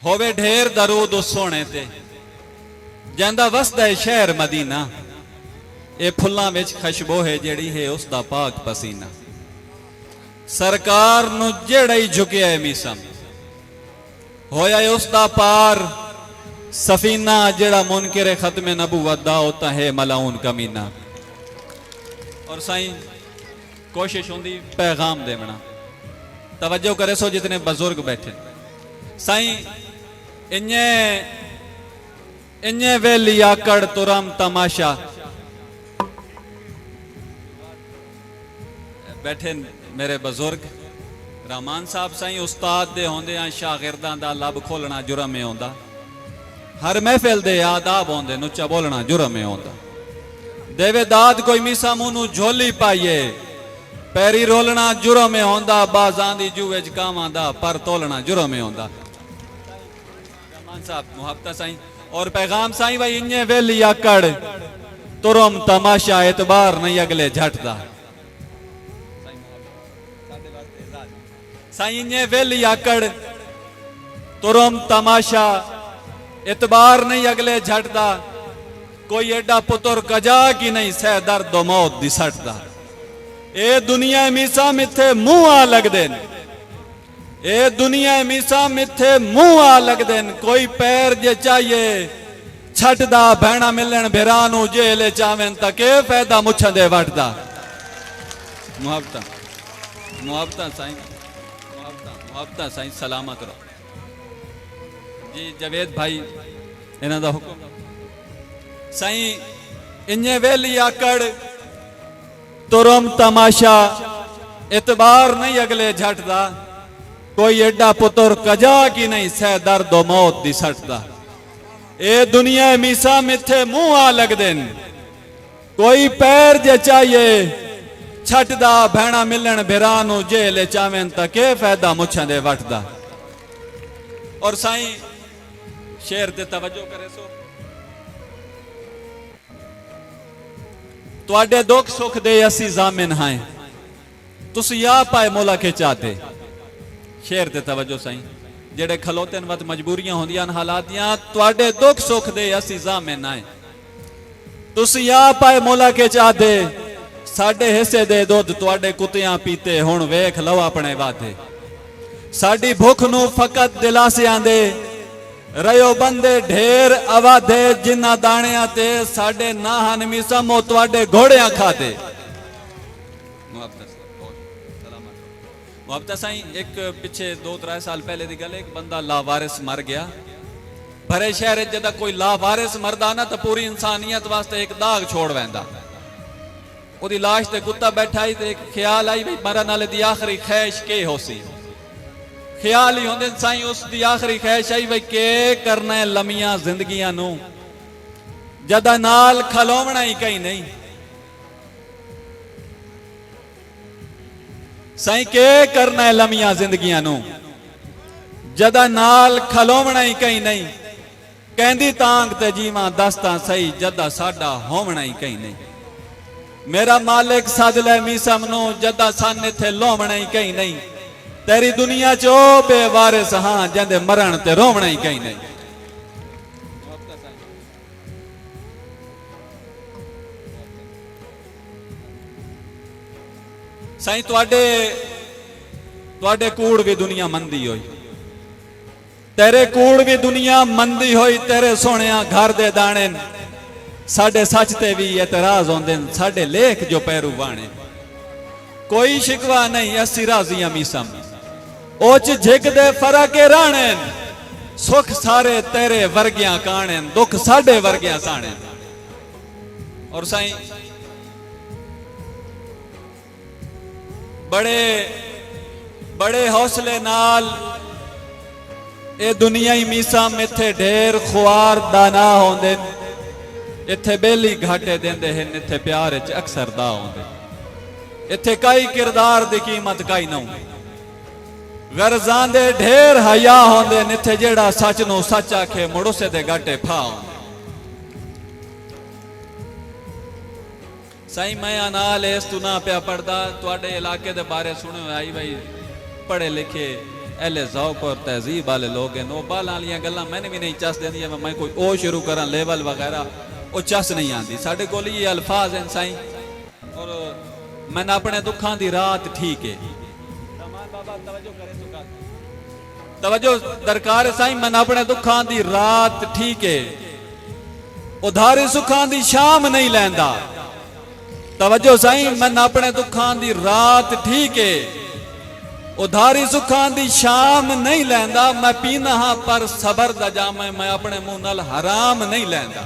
होवे ढेर दरूद उस सोने ते जांदा वसदा है शहर मदीना। ये फुल्लां विच खुशबू है जेड़ी है उसदा पाक पसीना। सरकार नू जेड़ा ही झुकिया है मीसम होया है उसदा पार सफीना। जेड़ा मुनकिर खत्मे नबूवत दा होता है मलाउन कमीना। और साईं कोशिश होंदी पैगाम देवना। तवज्जो करे सो जितने बुजुर्ग बैठे। साईं इन्ने वेली आकड़ तुरम तमाशा बैठे मेरे बुजुर्ग रहमान साहब। साईं उस्ताद दे होंदे आ शागिर्दां दा लब खोलना जुर्म है होंदा। हर महफिल दे आदाब होंदे नुच्चा बोलना जुर्म है होंदा। देवे दाद कोई मीसा मुंह नू झोली पाइए पैरी रोलना जुर्म है होंदा। बाजां दी जूए च कावां दा पर तोलना जुर्म है होंदा। रहमान साहब मुहब्बत साईं और पैगाम साईं भाई इन्ने वेली आकड़ तुरम तमाशा एतबार नहीं अगले झट दा। साईं इन्ने वेली आकड़ तुरम तमाशा एतबार नहीं अगले झट दा। कोई एडा पुत्र कजा की नहीं सह दर्द मौत दी सट दा। ए दुनिया मीसा मिथे मुंह आ लगदे न। ए दुनिया मीसा मिथे मुंह आ लगदे न। कोई पैर जे चाहिए छटदा भैणा मिलन भिरा नू जेल चावेन ता के फायदा मुछां दे वटदा। मुहब्बत मुहब्बत साईं मुहब्बत साईं सलामत रहो जी। जवेद भाई इन्हां दा हुक्म साईं इन्ने वेली आकड़ तुरम तमाशा एतबार नहीं अगले झट दा। कोई एडा पुत्र कजा की नहीं सह दर्द मौत दी सट दा। ए दुनिया मीसा मिथे मुंह आ लगदे न। कोई पैर जे चाहिए छटदा भैणा मिलन भिरा नू जेल चावेन ता के फायदा मुछां दे वटदा। और साईं शेर ते तवज्जो करे सो तुहाडे दुख सुख दे असी जामिन हैं तुसी या पाए मौला के चाहते। शेर ते तवज्जो साईं जेड़े खलोते न वत मजबूरियां होंदियां हालात दियां तुहाडे दुख सुख दे असी जामिन हैं तुसी या पाए मौला के चाहते। साडे हिस्से दे दुध तुहाडे कुत्तियां पीते हुण वेख लो अपने वादे। साडी भुख नू फकत दिलासियां दे रयो बंदे ढेर आवादे। जिन्ना दाणियां ते साडे नाहन मिसमो तुहाडे घोड़ियां खाते। मुहब्बत साईं एक पिछे 2-3 साल पहले दी गल। एक बंदा लावारिस मर गया भरे शहर जदा कोई लावारिस मरदा ना तो पूरी इंसानियत वास्ते एक दाग छोड़ वैंदा। ओदी लाश ते कुत्ता बैठा ही ते एक ख्याल आई भाई मरन वाले दी आखिरी ख्वाहिश के होसी। ख्याल ही होंदे साईं उस दी आखिरी ख्वाहिश आई भाई के करना है लमियां जिंदगियां नू जदा नाल खलोवना ही कहीं नहीं। साईं के करना है लमियां जिंदगियां नू जदा नाल खलोवना ही कहीं नहीं। कहंदी तांग ते जीवां दस्तां सही जदा साडा होवना ही कहीं नहीं। मेरा मालिक सद लै मीसम नू जदा सन इथे लोवना ही कहीं नहीं। तेरी दुनिया चो बेवारिस हाँ जंदे मरण ते रोवना ही कहीं नहीं। साईं तुहाडे कूड़ भी दुनिया मंदी होई। तेरे कूड़ भी दुनिया मंदी होई। तेरे सोहणिया घर दे दाणे साडे सच ते भी एतराज होंदे न। साडे लेख जो पैरू वाणे कोई शिकवा नहीं असी राजियां मीसम ओच झिक दे फरक राणे। सुख सारे तेरे वर्गियां काणे दुख साडे वर्गियां साणे। और साईं बड़े बड़े हौसले नाल ए दुनिया ही मीसम इथे ढेर खुआर दाना होंदे। इथे बेली घाटे देंदे हैं इथे प्यार च अक्सर दा होंदे। इथे कई किरदार दी कीमत कई ना गर्जां दे ढेर हया होंदे। इथे जेड़ा सच नू सच आखे मुड़ उसे दे गाटे फा होंदे। साईं मैं नाल इस तू ना पिया पढ़दा तुहाडे इलाके दे बारे सुने आई भाई पढ़े लिखे एले ज़ौक़ और तहज़ीब वाले लोग हैं। वो बाल वालियां गल्लां मैंने भी नहीं चस देंदी, मैं कोई ओ शुरू करा लेवल वगैरह वो चस नहीं आती। साढ़े कोल ये अल्फाज हैं साईं, और मैंने अपने दुखां दी रात ठीक है। तवज्जो दरकार है साईं, मैंने अपने दुखां दी रात ठीक है, उधारी सुखां दी शाम नहीं लैंदा। तवज्जो साईं, मैंने अपने दुखां दी रात ठीक है, उधारी सुखां दी शाम नहीं लैंदा। मैं पीना हाँ पर सबर दा जाम, मैं अपने मुंह नाल हराम नहीं लैंदा।